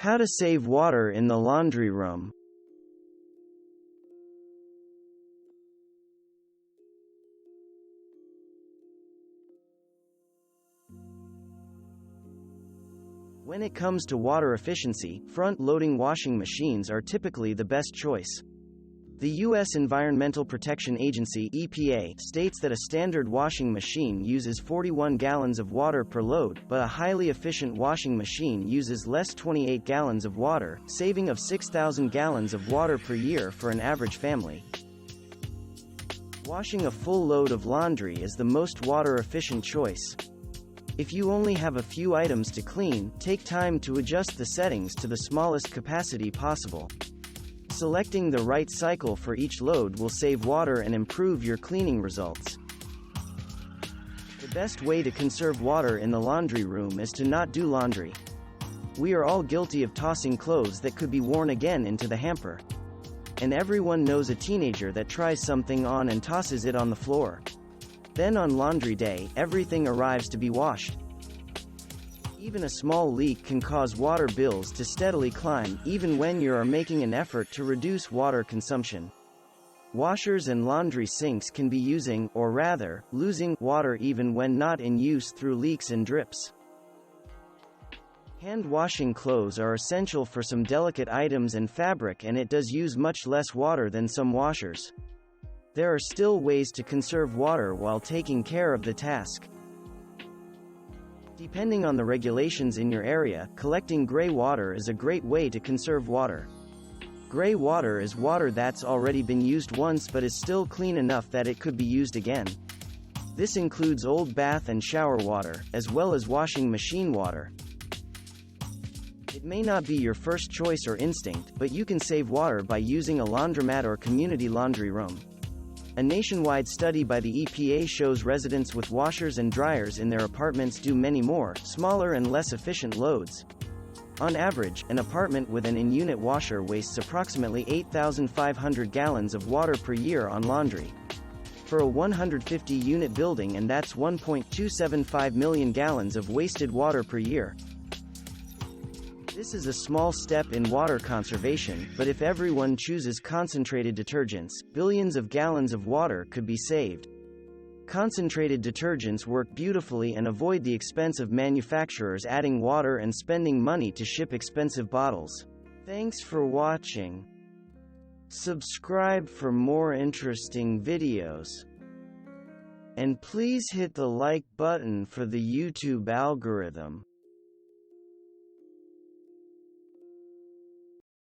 How to save water in the laundry room. When it comes to water efficiency, front-loading washing machines are typically the best choice. The U.S. Environmental Protection Agency (EPA) states that a standard washing machine uses 41 gallons of water per load, but a highly efficient washing machine uses less 28 gallons of water, saving of 6,000 gallons of water per year for an average family. Washing a full load of laundry is the most water-efficient choice. If you only have a few items to clean, take time to adjust the settings to the smallest capacity possible. Selecting the right cycle for each load will save water and improve your cleaning results. The best way to conserve water in the laundry room is to not do laundry. We are all guilty of tossing clothes that could be worn again into the hamper. And everyone knows a teenager that tries something on and tosses it on the floor. Then on laundry day, everything arrives to be washed. Even a small leak can cause water bills to steadily climb, even when you are making an effort to reduce water consumption. Washers and laundry sinks can be using, or rather, losing, water even when not in use through leaks and drips. Hand washing clothes are essential for some delicate items and fabric, and it does use much less water than some washers. There are still ways to conserve water while taking care of the task. Depending on the regulations in your area, collecting gray water is a great way to conserve water. Gray water is water that's already been used once but is still clean enough that it could be used again. This includes old bath and shower water, as well as washing machine water. It may not be your first choice or instinct, but you can save water by using a laundromat or community laundry room. A nationwide study by the EPA shows residents with washers and dryers in their apartments do many more, smaller and less efficient loads. On average, an apartment with an in-unit washer wastes approximately 8,500 gallons of water per year on laundry. For a 150-unit building, and that's 1.275 million gallons of wasted water per year. This is a small step in water conservation, but if everyone chooses concentrated detergents, billions of gallons of water could be saved. Concentrated detergents work beautifully and avoid the expense of manufacturers adding water and spending money to ship expensive bottles. Thanks for watching. Subscribe for more interesting videos. And please hit the like button for the YouTube algorithm.